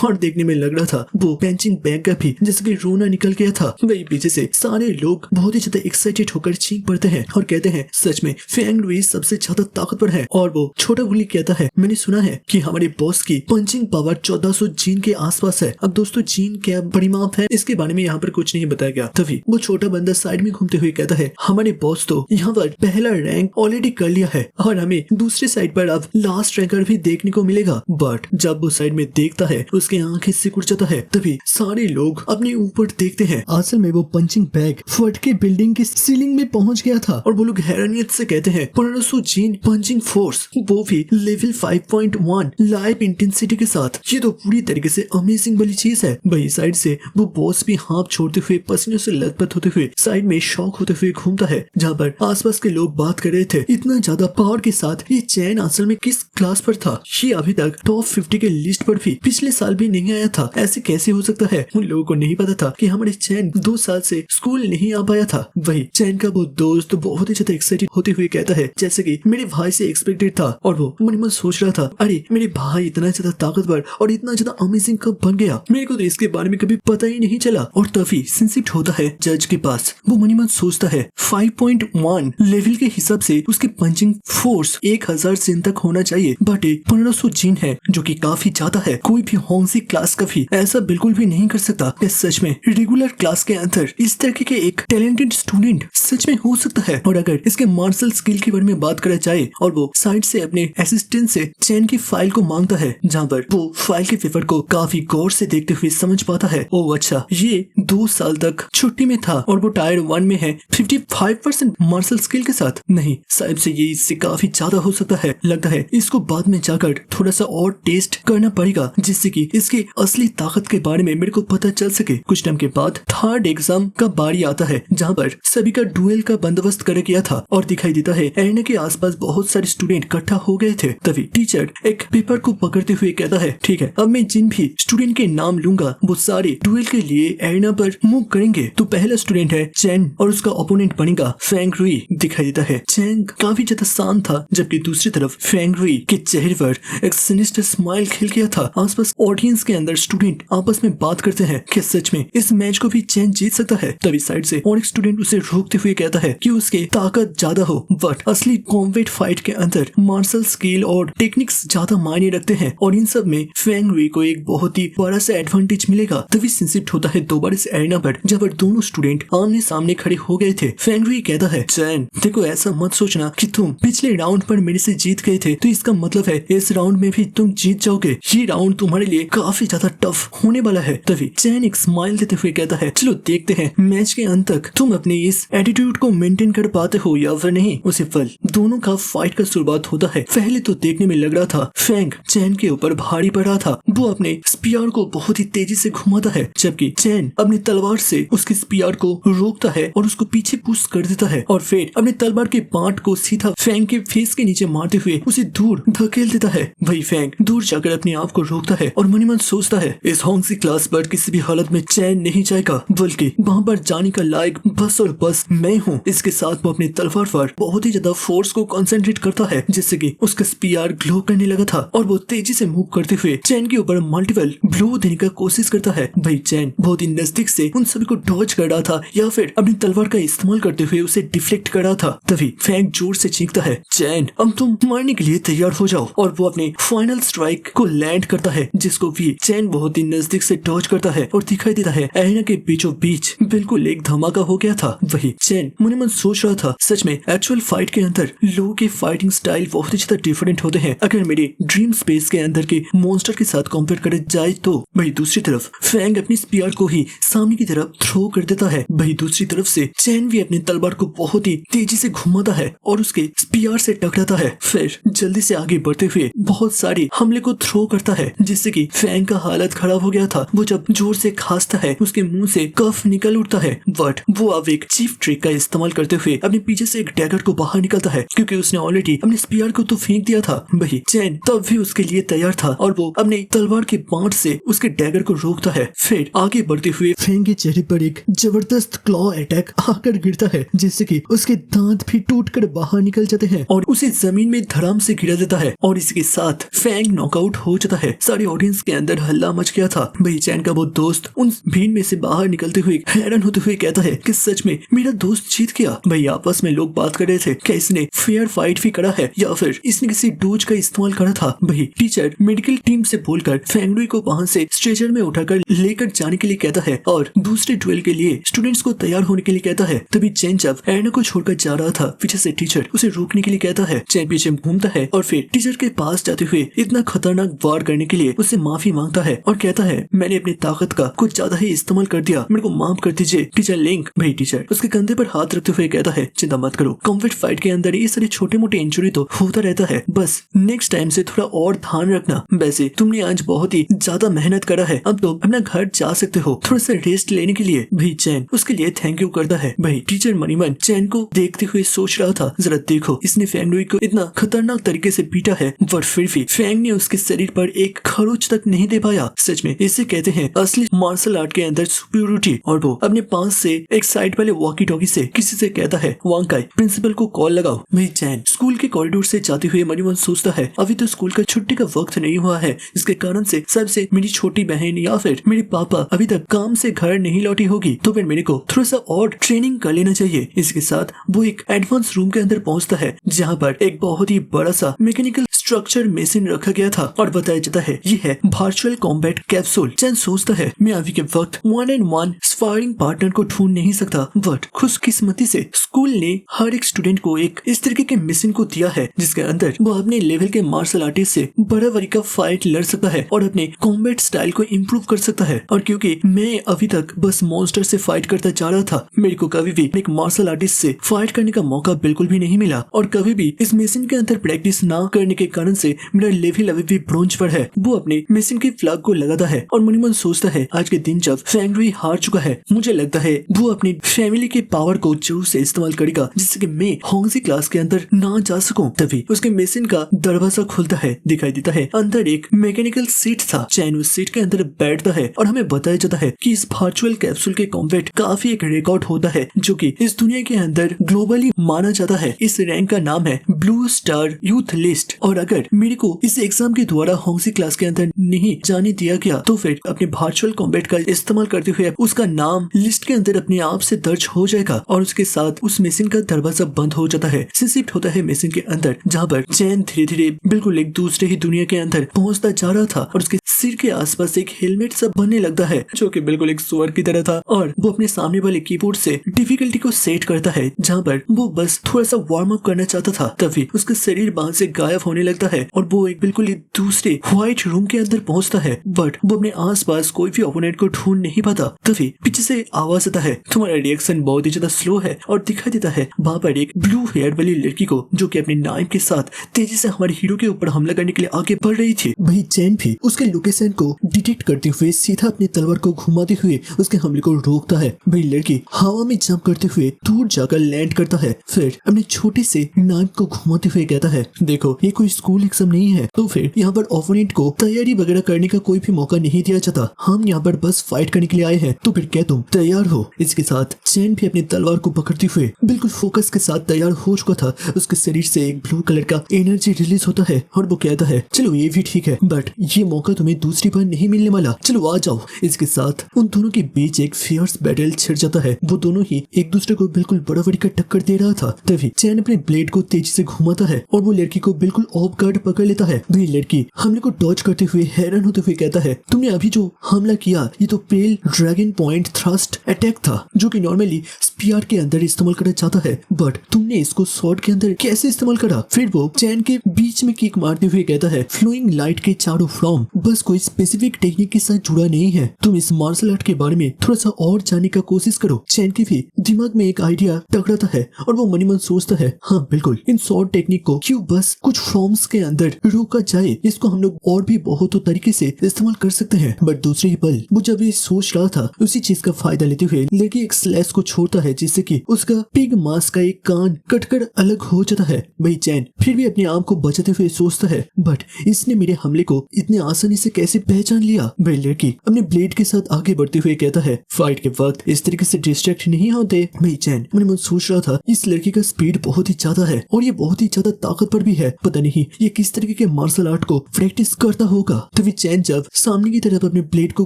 और देखने में लग रहा था वो पंचिंग बैग का भी जैसे कि रोना निकल गया था। वही पीछे से सारे लोग बहुत ही ज्यादा एक्साइटेड होकर चीख पड़ते हैं और कहते हैं सच में फेंग रुई सबसे ज्यादा ताकतवर है। और वो छोटा बुली कहता है मैंने सुना है कि हमारे बॉस की पंचिंग पावर 1400 जीन के आसपास है। अब दोस्तों जीन क्या परिमाप है इसके बारे में यहाँ पर कुछ नहीं बताया गया। तभी वो छोटा बंदा साइड में घूमते हुए कहता है हमारे बॉस तो यहाँ पर पहला रैंक ऑलरेडी कर लिया है और हमें दूसरी साइड पर अब लास्ट रैंकर भी देखने को मिलेगा। बट जब वो साइड में देखता है उसके आंखें सिकुड़ जाता है। तभी सारे लोग अपने ऊपर देखते हैं। असल में वो पंचिंग बैग फट के बिल्डिंग की सीलिंग में पहुंच गया था और वो लोग हैरानियत से कहते हैं 1500 जीन पंचिंग फोर्स, वो भी लेवल 5.1 लाइव इंटेंसिटी के साथ। ये तो पूरी तरीके से अमेजिंग वाली चीज है। वही साइड से वो बॉस भी हाथ छोड़ते हुए पसीनों से लथपथ होते हुए साइड में शॉक होते हुए घूमता है। जहाँ पर आसपास के लोग बात कर रहे थे इतना ज्यादा पावर के साथ ये चैन असल में किस क्लास पर था। ये अभी तक टॉप 50 के लिस्ट पर भी पिछले साल भी नहीं आया था। ऐसे कैसे हो सकता है? उन लोगों को नहीं पता था कि हमारे चैन 2 साल से स्कूल नहीं आ पाया था। वही चैन का वो दोस्त बहुत ही ज्यादा एक्साइटेड होते हुए कहता है जैसे कि मेरे भाई से एक्सपेक्टेड था और वो मन मन सोच रहा था अरे मेरे भाई इतना ज्यादा ताकतवर और इतना ज्यादा अमेजिंग कब बन गया, मेरे को तो इसके बारे में कभी पता ही नहीं चला। और तभी सिंसिप्ट होता है जज के पास। वो मन मन सोचता है 5.1 लेवल के हिसाब से उसकी पंचिंग फोर्स 1000 जीन तक होना चाहिए बट 1500 जीन है जो कि काफी ज्यादा है। कोई भी होंगसी क्लास का भी ऐसा बिल्कुल भी नहीं कर सकता। क्या सच में रेगुलर क्लास के अंदर इस तरह के एक टैलेंटेड स्टूडेंट सच में हो सकता है? और अगर इसके मार्शल स्किल के बारे में बात करा जाए और वो साइड से अपने असिस्टेंट से चैन की फाइल को मांगता है जहाँ पर वो फाइल के पेपर को काफी गौर से देखते हुए समझ पाता है ओ अच्छा ये 2 साल तक छुट्टी में था और वो टायर 1 में है 55% मार्शल स्किल के साथ। नहीं साहिब से ये इससे काफी ज्यादा हो सकता है। लगता है इसको बाद में जाकर थोड़ा सा और टेस्ट करना पड़ेगा जिससे कि इसकी असली ताकत के बारे में मेरे को पता चल सके। कुछ टाइम के बाद थर्ड एग्जाम का बारी आता है जहाँ पर सभी का डुएल का बंदोबस्त कर गया था और दिखाई देता है एरिना के आसपास बहुत सारे स्टूडेंट इकट्ठा हो गए थे। तभी टीचर एक पेपर को पकड़ते हुए कहता है ठीक है अब मैं जिन भी स्टूडेंट के नाम लूंगा वो सारे डुएल के लिए एरिना पर मूव करेंगे। तो पहला स्टूडेंट है चैन और उसका ओपोनेंट बनेगा फेंग रुई। दिखाई देता है चैन काफी ज्यादा शांत था जबकि दूसरी तरफ फेंग रुई के चेहरे पर एक सिनिस्टर स्माइल खिल गया था। आसपास ऑडियंस के अंदर स्टूडेंट आपस में बात करते हैं कि सच में इस मैच को भी चैन जीत सकता है। तभी साइड से और एक स्टूडेंट उसे रोकते हुए कहता है कि उसके ताकत ज्यादा हो बट असली कॉम्बैट फाइट के अंदर मार्शल स्किल और टेक्निक्स ज्यादा मायने रखते हैं और इन सब में फेंग रुई को एक बहुत ही बड़ा सा एडवांटेज मिलेगा। तभी सिंसिप्ट होता है दोबारा से एरिना पर जब दोनों स्टूडेंट आमने सामने खड़े हो गए थे। फेंग रुई कहता है चैन देखो ऐसा मत सोचना कि तुम पिछले राउंड पर मेरे से जीत गए थे तो इसका मतलब है इस राउंड में भी तुम जीत जाओगे। ये राउंड तुम्हारे लिए काफी ज्यादा टफ होने वाला है। तभी चैन एक स्माइल देते हुए कहता है चलो देखते हैं मैच के अंत तक तुम अपने इस एटीट्यूड को मेंटेन कर पाते हो या फिर नहीं। उसी पल दोनों का फाइट का शुरुआत होता है। पहले तो देखने में लग रहा था फेंग चैन के ऊपर भारी पड़ रहा था। वो अपने स्पीयर को बहुत ही तेजी से घुमाता है जबकि चैन अपनी तलवार से उसके स्पीयर को रोकता है और उसको पीछे पुश कर देता है और फिर अपनी तलवार के पार्ट को सीधा फेंग के फेस के नीचे मारते हुए उसे दूर धकेल देता है। वही फेंग दूर जाकर अपने आप को रोकता है और मन ही मन सोचता है इस होंगसी क्लास पर किसी भी हालत में चैन नहीं जाएगा बल्कि वहाँ पर जाने का लायक बस और बस मैं हूँ। इसके साथ वो अपनी तलवार पर बहुत ही ज्यादा फोर्स को कंसंट्रेट करता है जिससे कि उसका स्पीयर ग्लो करने लगा था और वो तेजी से मूव करते हुए चैन के ऊपर मल्टीपल ब्लो देने का कोशिश करता है। भाई चैन बहुत ही नजदीक से उन सभी को डॉज कर रहा था या फिर अपनी तलवार का इस्तेमाल करते हुए उसे डिफ्लेक्ट कर रहा था। तभी फेंग जोर से चीखता है चैन अब तुम मारने के लिए तैयार हो जाओ और वो अपने फाइनल स्ट्राइक को लैंड करता है जिसको भी चैन बहुत ही नजदीक से डॉज करता है और दिखाई देता है एरिना के बीचों बीच बिल्कुल एक धमाका हो गया था। वही चैन मन ही मन सोच रहा था सच में एक्चुअल फाइट के अंदर लोगों के फाइटिंग स्टाइल बहुत ही ज्यादा डिफरेंट होते हैं अगर मेरे ड्रीम स्पेस के अंदर के मॉन्स्टर के साथ कंपेयर करे जाए तो। वही दूसरी तरफ फेंग अपनी स्पीयर को ही सामने की तरफ थ्रो कर देता है। वही दूसरी तरफ से चैन भी अपनी तलवार को बहुत ही तेजी से घुमाता है और उसके स्पीयर से टकराता है। फिर जल्दी से आगे बढ़ते हुए बहुत सारे हमले को थ्रो करता है जिससे कि फेंग का हालत खराब हो गया था। वो जब जोर से खांसता है उसके मुंह से कफ निकल उठता है बट वो अब एक चीफ ट्रिक का इस्तेमाल करते हुए अपने पीछे से एक डैगर को बाहर निकलता है क्योंकि उसने ऑलरेडी अपने स्पीयर को तो फेंक दिया था। वही चैन तब भी उसके लिए तैयार था और वो अपने तलवार के बाण से उसके डैगर को रोकता है। फिर आगे बढ़ते हुए फेंग के चेहरे पर एक जबरदस्त क्लॉ अटैक आकर गिरता है, जिससे कि उसके दांत भी टूटकर बाहर निकल जाते हैं और उसे जमीन में धड़ाम से गिरा देता है और इसके साथ फेंग नॉकआउट हो जाता है। सारी ऑडियंस के अंदर हल्ला मच गया था। भाई चैन का वो दोस्त उन भीड़ में से बाहर निकलते हुए हैरान होते हुए कहता है कि सच में मेरा दोस्त जीत गया। भाई आपस में लोग बात कर रहे थे कि इसने फेयर फाइट भी करा है या फिर इसने किसी डोज का इस्तेमाल करा था। भाई टीचर मेडिकल टीम से बोलकर फेंगडुई को वहाँ से स्ट्रेचर में उठाकर लेकर जाने के लिए कहता है और दूसरे ड्यूएल के लिए स्टूडेंट्स को तैयार होने के लिए कहता है। तभी चैन जब एरना को छोड़कर जा रहा था, पीछे से टीचर उसे रोकने के लिए कहता है। चैन पीछे घूमता है और फिर टीचर के पास जाते हुए इतना खतरनाक वार करने के लिए उससे माफी मांगता है और कहता है मैंने अपनी ताकत का कुछ ज्यादा ही इस्तेमाल कर दिया, मेरे को माफ कर दीजिए टीचर लिंक। भाई टीचर उसके कंधे पर हाथ रखते हुए कहता है चिंता मत करो, कॉम्बैट फाइट के अंदर ये सारे छोटे मोटे इंजरी तो होता रहता है, बस नेक्स्ट टाइम से थोड़ा और ध्यान रखना। वैसे तुमने आज बहुत ही ज्यादा मेहनत करा है, अब तो अपना घर जा सकते हो थोड़ा सा रेस्ट लेने के लिए। भाई चैन उसके लिए थैंक यू करता है। भाई टीचर मनीमन चैन को देखते हुए सोच रहा था जरा देखो इसने फेंगडुई को इतना खतरनाक तरीके से पीटा है पर फिर भी फेंग ने उसके शरीर पर एक खरोच तक नहीं दे पाया। सच में इसे कहते हैं असली मार्शल आर्ट के अंदर सुपीरियरिटी। और वो अपने पास से एक साइड वाले वॉकी टॉकी से किसी से कहता है वांकाई प्रिंसिपल को कॉल लगाओ। भाई चैन स्कूल के कॉरिडोर से जाते हुए मनीमन सोचता है अभी तो स्कूल का छुट्टी का वक्त नहीं हुआ है, इसके कारण से सबसे मेरी छोटी बहन या फिर मेरे पापा अभी तक काम से घर नहीं लौटी होगी, तो फिर मेरे को थोड़ा सा और ट्रेनिंग कर लेना चाहिए। इसके साथ वो एक एडवांस रूम के अंदर पहुंचता है जहाँ पर एक बहुत ही बड़ा सा मैकेनिकल स्ट्रक्चर मशीन रखा गया था और बताया जाता है ये है वर्चुअल कॉम्बैट कैप्सूल। चैन सोचता है मैं अभी के वक्त 1-on-1 स्पारिंग पार्टनर को ढूंढ नहीं सकता, बट खुशकिस्मती से स्कूल ने हर एक स्टूडेंट को एक इस तरीके के मशीन को दिया है जिसके अंदर वो अपने लेवल के मार्शल आर्टिस्ट से बराबरी का फाइट लड़ सकता है और अपने कॉम्बैट स्टाइल को इम्प्रूव कर सकता है। और क्योंकि मैं अभी तक बस मॉन्स्टर से फाइट करता जा रहा था, मेरे को कभी भी एक मार्शल आर्टिस्ट से फाइट करने का मौका बिल्कुल भी नहीं मिला और कभी भी इस मशीन के अंदर प्रैक्टिस ना करने के कारण से मेरा लेवल अभी भी ब्रोंज पर है। वो अपने मशीन के फ्लैग को लगाता है और मनीमन सोचता है आज के दिन जब फेंगडुई हार चुका है, मुझे लगता है वो अपनी फैमिली के पावर को जरूर से इस्तेमाल करेगा जिससे कि मैं होंगजी क्लास के अंदर ना जा सकूं। तभी उसके मशीन का दरवाजा खुलता है, दिखाई देता है अंदर एक मैकेनिकल सीट था। चैन उस सीट के अंदर बैठता है और हमें बताया जाता है कि इस वर्चुअल कैप्सूल के कॉम्बैट काफी एक रिकॉर्ड होता है जो कि इस दुनिया के अंदर ग्लोबली माना जाता है। इस रैंक का नाम है ब्लू स्टार यूथ लिस्ट और अगर मेरे को इस एग्जाम के द्वारा होंगजी क्लास के अंदर नहीं जाने दिया गया तो फिर अपने वर्चुअल कॉम्बैट का इस्तेमाल करते हुए उसका नाम लिस्ट के अंदर अपने आप से दर्ज हो जाएगा और उसके साथ उस मशीन का दरवाजा बंद हो जाता है। शिफ्ट होता है मशीन के अंदर जहाँ पर चैन धीरे धीरे बिल्कुल एक दूसरे ही दुनिया के अंदर पहुंचता जा रहा था और उसके सिर के आसपास एक हेलमेट सब बनने लगता है जो कि बिल्कुल एक सुअर की तरह था और वो अपने सामने वाले कीबोर्ड से डिफिकल्टी को सेट करता है जहाँ पर वो बस थोड़ा सा वार्म अप करना चाहता था। तभी उसका शरीर बांध से गायब होने लगता है और वो एक बिल्कुल दूसरे व्हाइट रूम के अंदर पहुंचता है बट वो अपने आसपास कोई भी ओपोनेंट को ढूंढ नहीं पाता। तभी पीछे से आवाज आता है तुम्हारा रिएक्शन बहुत ही ज्यादा स्लो है और दिखाई देता है वहाँ पर एक ब्लू हेयर वाली लड़की को जो कि अपने नाइफ के साथ तेजी से हमारे हीरो के ऊपर हमला करने के लिए आगे बढ़ रही थी। वही चैन भी उसके लोकेशन को डिटेक्ट करते हुए सीधा अपनी तलवार को घुमाते हुए उसके हमले को रोकता है। वही लड़की हवा में जंप करते हुए दूर जाकर लैंड करता है, फिर अपने छोटे से नाइफ को घुमाते हुए कहता है देखो ये कोई स्कूल एग्जाम नहीं है तो फिर यहाँ पर ओपोनेंट को तैयारी वगैरह करने का कोई भी मौका नहीं दिया जाता, हम यहाँ पर बस फाइट करने के लिए आए हैं तो फिर क्या तुम तैयार हो। इसके साथ चैन भी अपनी तलवार को पकड़ते हुए बिल्कुल फोकस के साथ तैयार हो चुका था। उसके शरीर से एक ब्लू कलर का एनर्जी रिलीज होता है और वो कहता है चलो ये भी ठीक है बट ये मौका तुम्हें दूसरी बार नहीं मिलने वाला, चलो आ जाओ। इसके साथ उन दोनों के बीच एक फियर्स बैटल छिड़ जाता है। वो दोनों ही एक दूसरे को बिल्कुल बराबरी का टक्कर दे रहा था। तभी चैन अपने ब्लेड को तेजी से घुमाता है और वो लड़की को बिल्कुल ऑफ गार्ड पकड़ लेता है। वही लड़की हमले को डॉज करते हुए हैरान होते हुए कहता है तुमने अभी जो हमला किया ये तो पेल ड्रैगन पॉइंट थ्रस्ट अटैक था जो कि नॉर्मली स्पीयर के अंदर इस्तेमाल करा जाता है बट तुमने इसको स्वॉर्ड के अंदर कैसे इस्तेमाल करा। फिर वो चैन के बीच में किक मारते हुए कहता है फ्लोइंग लाइट के चारों फॉर्म बस कोई स्पेसिफिक टेक्निक के साथ जुड़ा नहीं है, तुम इस मार्शल आर्ट के बारे में थोड़ा सा और जानने का कोशिश करो। चैन के भी दिमाग में एक आइडिया टकराता है और वो मनी मन सोचता है हाँ बिल्कुल इन शॉर्ट टेक्निक को क्यों बस कुछ फॉर्म्स के अंदर रोका जाए, इसको हम लोग और भी बहुत तरीके से इस्तेमाल कर सकते हैं। बट दूसरे ही पल वो जब ये सोच रहा था उसी चीज का फायदा लेते हुए लड़की एक स्लैश को छोड़ता है जिससे कि उसका पिग मास्क का एक कान कटकर अलग हो जाता है। वही चैन फिर भी अपने आप को बचाते हुए सोचता है बट इसने मेरे हमले को इतने आसानी से कैसे पहचान लिया। भाई लड़की अपने ब्लेड के साथ आगे बढ़ते हुए कहता है, फाइट के वक्त इस तरीके से डिस्ट्रैक्ट नहीं होते। भाई चैन मैंने मन सोच रहा था इस लड़की का स्पीड बहुत ही ज्यादा है और ये बहुत ही ज्यादा ताकतवर भी है, पता नहीं ये किस तरीके के मार्शल आर्ट को प्रैक्टिस करता होगा। तभी चैन जब सामने की तरफ अपने ब्लेड को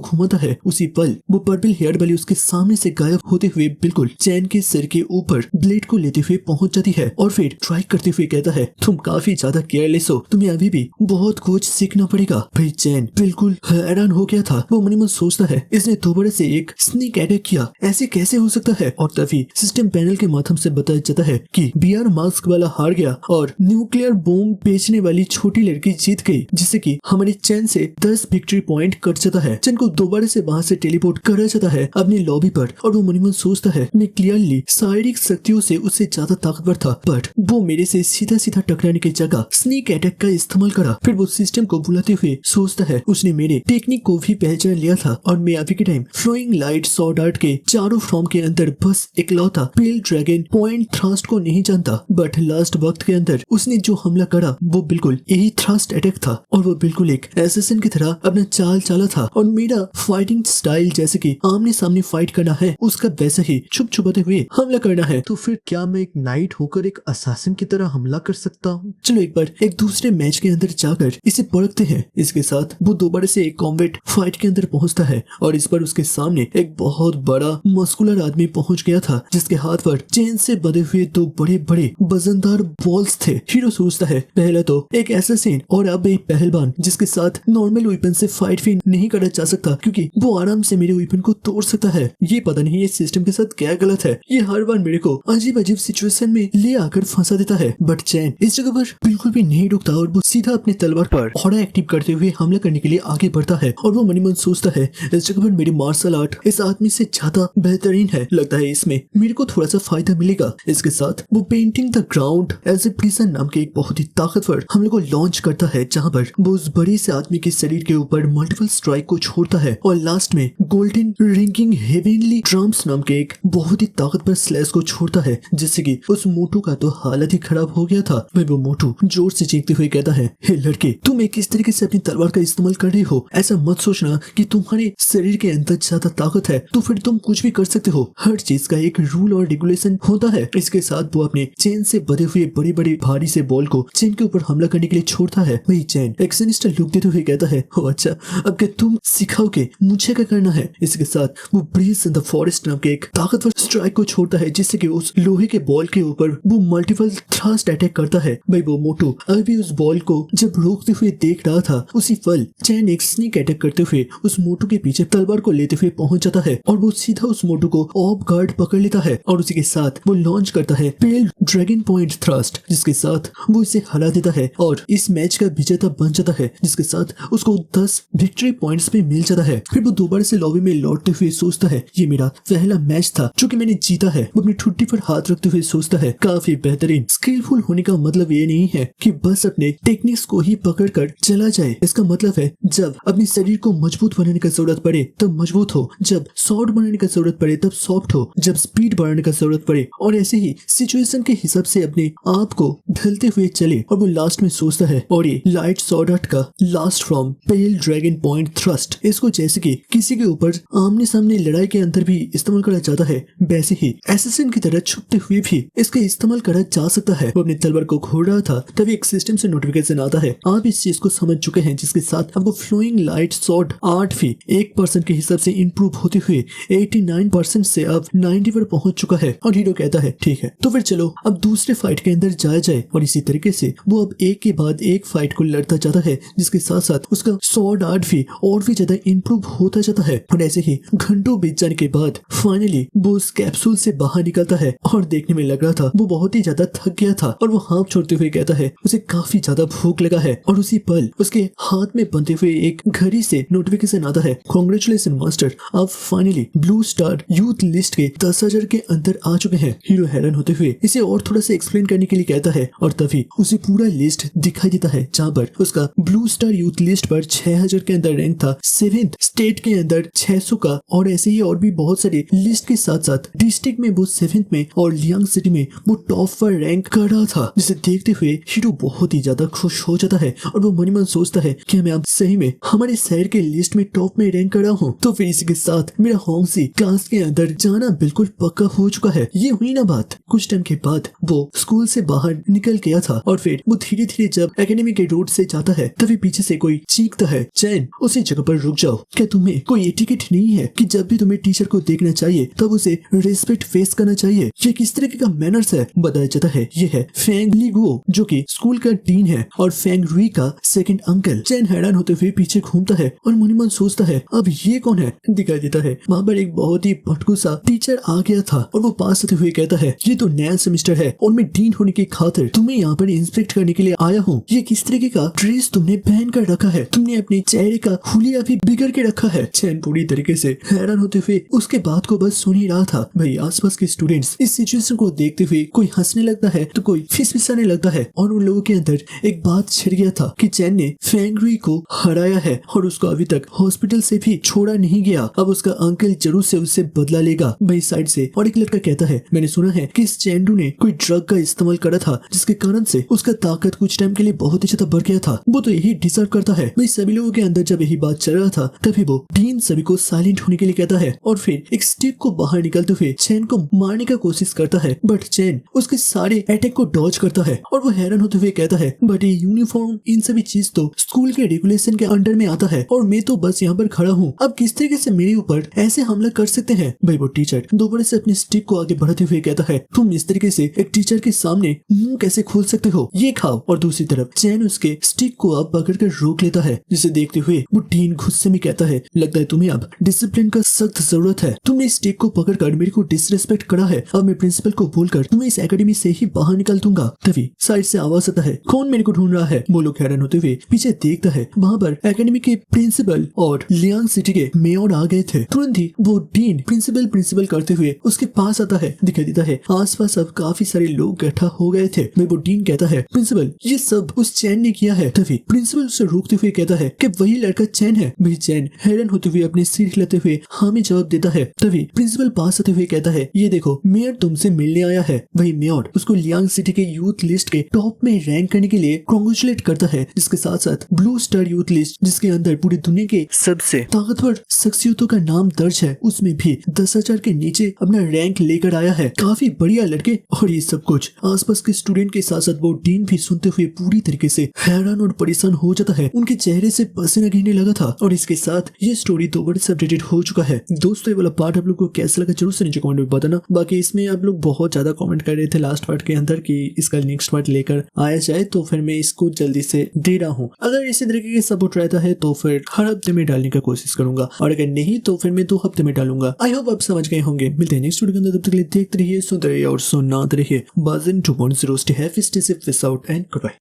घुमाता है उसी पल वो पर्पल हेयर वाली उसके सामने से गायब होते हुए बिल्कुल चैन के सिर के ऊपर ब्लेड को लेते हुए पहुंच जाती है और फिर ट्राई करते हुए कहता है, तुम काफी ज्यादा केयरलेस हो, तुम्हें अभी भी बहुत कुछ सीखना पड़ेगा। भाई चैन बिल्कुल हैरान हो गया था। वो मन ही मन सोचता है इसने दोबारा से एक स्नीक अटैक किया, ऐसे कैसे हो सकता है। और तभी सिस्टम पैनल के माध्यम से बताया जाता है कि बीआर मास्क वाला हार गया और न्यूक्लियर बम बेचने वाली छोटी लड़की जीत गई, जिससे कि हमारे चैन से 10 विक्ट्री पॉइंट कट जाता है। चैन को दोबारा से वहां से टेलीपोर्ट करा जाता है अपनी लॉबी पर और वो मन ही मन सोचता है मैं क्लियरली शारीरिक शक्तियों से उससे ज्यादा ताकतवर था, बट वो मेरे से सीधा सीधा टकराने की जगह स्नीक अटैक का इस्तेमाल करा। फिर वो सिस्टम को बुलाते हुए सोचता है उसने मेरे टेक्निक को भी पहचान लिया था और मैं अभी के time flowing light sword art के चारों फॉर्म के अंदर बस इकलौता पेल ड्रैगन पॉइंट थ्रस्ट को नहीं जानता। बट लास्ट वक्त के अंदर उसने जो हमला करा वो बिल्कुल यही थ्रस्ट अटैक था और वो बिल्कुल एक एसेसिन की तरह अपना चाल चाला था और मेरा फाइटिंग स्टाइल जैसे कि आमने सामने फाइट करना है उसका वैसा ही छुप छुपाते हुए हमला करना है। तो फिर क्या मैं एक नाइट होकर एक असासिन की तरह हमला कर सकता हूँ? चलो एक बार एक दूसरे मैच के अंदर जाकर इसे परखते हैं। इसके साथ वो दोबारा से एक कॉम्बैट फाइट के अंदर पहुंचता है और इस पर उसके सामने एक बहुत बड़ा मस्कुलर आदमी पहुंच गया था जिसके हाथ पर चेन से बंधे हुए 2 बड़े बड़े वजनदार बॉल्स थे। हीरो सोचता है पहला तो एक एसेसिन और अब एक पहलवान जिसके साथ नॉर्मल वेपन से फाइट भी नहीं करा जा सकता क्योंकि वो आराम से मेरे वेपन को तोड़ सकता है। ये पता नहीं ये सिस्टम के साथ क्या गलत है, ये हर बार मेरे को अजीब अजीब सिचुएशन में ले आकर फंसा देता है। बट चैन इस जगह पर बिल्कुल भी नहीं रुकता और वो सीधा अपने तलवार पर ऑरा एक्टिव करते हुए हमला करने के लिए आगे बढ़ता है और वो मनी मन सोचता है इस जगह पर मेरी मार्शल आर्ट इस आदमी से ज्यादा बेहतरीन है, लगता है इसमें मेरे को थोड़ा सा फायदा मिलेगा। इसके साथ वो painting the ground as a prison नाम के एक बहुत ही ताकतवर हमले को लॉन्च करता है जहाँ पर वो उस बड़े से आदमी के शरीर के ऊपर मल्टीपल स्ट्राइक को छोड़ता है और लास्ट में गोल्डन रिंगिंग हेवेनली ड्रम्स नाम के एक बहुत ही ताकतवर स्लैश को छोड़ता है जिससे कि उस मोटू का तो हालत ही खराब हो गया था। वह वो मोटू जोर से चीखते हुए कहता है, हे लड़के तुम एक किस तरीके से अपनी तलवार का इस्तेमाल कर रही हो, ऐसा मत सोचना कि तुम्हारे शरीर के अंदर ज्यादा ताकत है तो फिर तुम कुछ भी कर सकते हो, हर चीज का एक रूल और रेगुलेशन होता है। इसके साथ वो अपने चेन से बंधे हुए बड़े बड़े भारी से बॉल को चेन के ऊपर हमला करने के लिए छोड़ता है। वही चैन एक सिनिस्टर लुक देते हुए कहता है, ओ अच्छा अब क्या तुम सिखाओगे मुझे क्या करना है। इसके साथ वो ब्रीज इन द फॉरेस्ट नाम के एक ताकतवर स्ट्राइक को छोड़ता है जिससे कि उस लोहे के बॉल के ऊपर वो मल्टीपल थ्रस्ट अटैक करता है। भाई वो मोटू अभी उस बॉल को जब रोकते हुए देख रहा था उसी पल चैन एक स्नीक अटैक करते हुए उस मोटू के पीछे तलवार को लेते हुए पहुंच जाता है और वो सीधा उस मोटू को ऑफ गार्ड पकड़ लेता है और उसी के साथ वो लॉन्च करता है पेल ड्रैगन पॉइंट थ्रस्ट जिसके साथ वो इसे हरा देता है और इस मैच का विजेता बन जाता है जिसके साथ उसको 10 विक्ट्री पॉइंट्स पे मिल जाता है। फिर वो दोबारा से लॉबी में लौटते हुए सोचता है ये मेरा पहला मैच था जो कि मैंने जीता है। वो अपनी ठुड्डी पर हाथ रखते हुए सोचता है काफी बेहतरीन। स्किलफुल होने का मतलब ये नहीं है कि बस अपने टेक्निक्स को ही पकड़ कर चला जाए, इसका मतलब है जब अपने शरीर को मजबूत बनाने का जरूरत पड़े तब मजबूत हो, जब सॉफ्ट बनाने का जरूरत पड़े तब सॉफ्ट हो, जब स्पीड बढ़ाने का जरूरत पड़े और ऐसे ही सिचुएशन के हिसाब से अपने आप को ढलते हुए चले। और वो लास्ट में सोचता है और ये लाइट सॉर्ड आर्ट का last from pale dragon point thrust इसको जैसे कि किसी के ऊपर आमने सामने लड़ाई के अंदर भी इस्तेमाल करा जाता है वैसे ही एसेसिन की तरह छुपते हुए भी इसका इस्तेमाल करा जा सकता है। वो अपने तलवार को घोड़ रहा था तभी एक सिस्टम से नोटिफिकेशन आता है, आप इस चीज को समझ चुके हैं जिसके साथ आपको फ्लोइंग लाइट सॉर्ड आर्ट भी 1% के हिसाब से इंप्रूव होते हुए 89% से अब 90 पर पहुंच चुका है। और हीरो कहता है ठीक है तो फिर चलो अब दूसरे फाइट के अंदर जाया जाए। और इसी तरीके से वो अब एक के बाद एक फाइट को लड़ता जाता है जिसके साथ साथ उसका सॉर्ड आर्ट भी और भी ज्यादा इंप्रूव होता जाता है। और ऐसे ही घंटों बीत जाने के बाद फाइनली वो उस कैप्सूल से बाहर निकलता है और देखने में लग रहा था वो बहुत ही ज्यादा थक गया था और वो हाथ छोड़ते हुए कहता है उसे काफी ज्यादा भूख लगा है। और उसी पल उसके हाथ में बंधे हुए एक घड़ी से नोटिफिकेशन आता है, कांग्रेचुलेशन मास्टर आप finally blue star youth list के 10,000 के अंदर आ चुके हैं। हीरो हैरान होते हुए इसे और थोड़ा सा एक्सप्लेन करने के लिए कहता है और तभी उसे पूरा लिस्ट दिखाई देता है जहाँ पर उसका ब्लू स्टार यूथ लिस्ट पर 6,000 के अंदर रैंक था, 7th स्टेट के अंदर 600 का और ऐसे ही और भी बहुत सारे लिस्ट के साथ साथ डिस्ट्रिक्ट में वो 7th में और लियांग सिटी में वो टॉप पर रैंक कर रहा था, जिसे देखते हुए हीरो बहुत ही ज्यादा खुश हो जाता है और वो वो मन ही मन सोचता है कि मैं अब सही में हमारे शहर के लिस्ट में टॉप में रैंक कर रहा हूँ। तो फिर इसी के साथ मेरा होमसी क्लास के अंदर जाना बिल्कुल पक्का हो चुका है। ये हुई ना बात। कुछ टाइम के बाद वो स्कूल से बाहर निकल गया था और फिर वो धीरे धीरे जब एकेडमी के रोड से जाता है तभी पीछे से कोई चीखता है, चैन उसी जगह पर रुक जाओ। क्या तुम्हें कोई एटिकेट नहीं है कि जब भी तुम्हें टीचर को देखना चाहिए तब उसे रेस्पेक्ट फेस करना चाहिए? ये किस तरीके का मैनर्स है? बताया जाता है ये है फेंग लीगुओ जो कि स्कूल का डीन है और फेंग रुई का सेकंड अंकल। चैन हैरान होते हुए पीछे घूमता है और मन ही मन सोचता है अब ये कौन है। दिखाई देता है वहाँ पर एक बहुत ही भटकू सा टीचर आ गया था और वो पास आते हुए कहता है ये तो नया सेमेस्टर है और मैं डीन होने की खातिर तुम्हें यहाँ पर इंस्पेक्ट करने के लिए आया हूँ। ये किस तरीके का ड्रेस तुमने पहन कर रखा है? तुमने अपने चेहरे का हुलिया भी बिगड़ के रखा है। चैन पूरी तरीके से हैरान होते हुए उसके बात को बस सुन ही रहा था। भाई आसपास के स्टूडेंट्स इस सिचुएशन को देखते हुए कोई हंसने लगता है तो कोई फिसफिसाने लगता है और उन लोगों के अंदर एक बात छिड़ गया था कि चैन ने फेंग रुई को हराया है और उसको अभी तक हॉस्पिटल से भी छोड़ा नहीं गया। अब उसका अंकल जरूर से उससे बदला लेगा। भाई साइड से और एक लड़का कहता है मैंने सुना है कि इस चैंडू ने कोई ड्रग का इस्तेमाल करा था जिसके कारण से उसका ताकत कुछ टाइम के लिए बहुत ही ज्यादा बढ़ गया था। वो तो यही डिजर्व करता है। भाई सभी लोगों के अंदर जब यही बात चल रहा था तभी वो डीन सभी को साइलेंट होने के लिए कहता है और फिर एक स्टिक को बाहर निकलते हुए चैन को मारने का कोशिश करता है बट चैन उसके सारे अटैक को डॉज करता है और वो हैरान होते हुए कहता है बट ये यूनिफॉर्म इन सभी चीज तो स्कूल के रेगुलेशन के अंडर में आता है और मैं तो बस यहाँ पर खड़ा हूँ। अब किस तरीके से मेरे ऊपर ऐसे हमला कर सकते हैं? भाई वो टीचर दोबारा से अपने स्टिक को आगे बढ़ाते हुए कहता है तुम इस तरीके से एक टीचर के सामने मुंह कैसे खोल सकते हो? ये खाओ। और दूसरी तरफ चैन उसके स्टिक को अब पकड़ कर रोक लेता है जिसे देखते हुए वो डीन गुस्से में कहता है लगता है तुम्हें अब डिसिप्लिन का सख्त जरूरत है। तुमने इस स्टिक को पकड़कर मेरे को डिसरेस्पेक्ट करा है। अब मैं प्रिंसिपल को बोलकर तुम्हें इस एकेडमी से ही बाहर निकाल दूंगा। तभी साइड से आवाज आता है कौन मेरे को ढूंढ रहा है? वो लोग हैरान होते हुए पीछे देखता है वहाँ पर एकेडमी के प्रिंसिपल और लियांग सिटी के मेयर आ गए थे। तुरंत ही वो डीन प्रिंसिपल करते हुए उसके पास आता है। दिखाई देता है आसपास अब काफी सारे लोग इकट्ठा हो गए थे। वो डीन कहता है प्रिंसिपल ये सब उस चैन ने किया है। तभी प्रिंसिपल उसे रोकते हुए कहता है कि वही लड़का चैन है। वही चैन हैरान होते हुए अपने सिर हिलाते हुए हाँ में जवाब देता है। तभी प्रिंसिपल पास आते हुए कहता है ये देखो मेयर तुमसे मिलने आया है। वही मेयर उसको लियांग सिटी के यूथ लिस्ट के टॉप में रैंक करने के लिए कांग्रेचुलेट करता है। जिसके साथ साथ ब्लू स्टार यूथ लिस्ट जिसके अंदर पूरी दुनिया के सबसे ताकतवर शख्सियतों का नाम दर्ज है उसमें भी 10,000 के नीचे अपना रैंक लेकर आया है। काफी बढ़िया लड़के। और ये सब कुछ आसपास के स्टूडेंट के साथ साथ वो डीन भी सुनते हुए पूरी तरीके से हैरान और परेशान हो जाता है। उनके चेहरे से पसीना गिरने लगा था। और इसके साथ ये स्टोरी दोबारा से अपडेटेड हो चुका है। दोस्तों ये वाला पार्ट आप लोग को कैसा लगा जरूर से नीचे कमेंट में बताना। बाकी इसमें आप लोग बहुत ज्यादा कमेंट कर रहे थे लास्ट पार्ट के अंदर कि इसका नेक्स्ट पार्ट लेकर आया जाए तो फिर मैं इसको जल्दी से दे रहा हूँ। अगर इसी तरीके के सपोर्ट रहता है तो फिर हर हफ्ते में डालने का कोशिश करूंगा और अगर नहीं तो फिर मैं 2 हफ्ते में डालूंगा। आई होप आप समझ गए होंगे। मिलते हैं नेक्स्ट वीडियो के अंदर। तब तक के लिए देखते रहिए, सुनते रहिए और सुनाते रहिए। बाजिन 2.0 stay happy, stay safe, peace out and good bye.